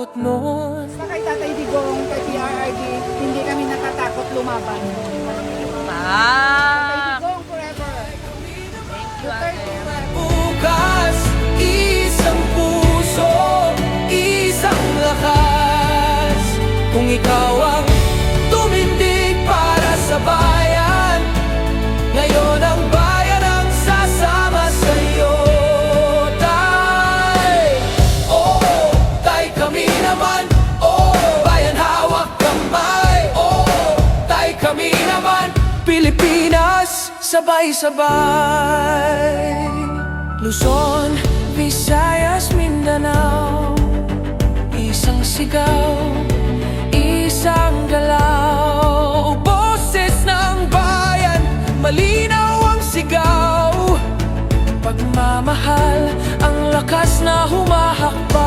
takot nun. Sa kay Tatay Digong, kay PRRD, hindi kami natatakot lumaban. Tatay Digong forever. Thank you, Tatay ate. forever. Bukas, isang puso, isang lakas. Kung ikaw ang tumindig para sa bayan, ngayon ang bayan ang sasama sa'yo, Tay. Oo, Tay, kami naman. Oo, bayan hawak kamay. Oo, Tay, kami naman. Pilipinas, sabay-sabay. Luzon, Visayas, Mindanao, isang sigaw, isang galaw. Boses ng bayan, malinaw ang sigaw. Pagmamahal, ang lakas na humahakbang.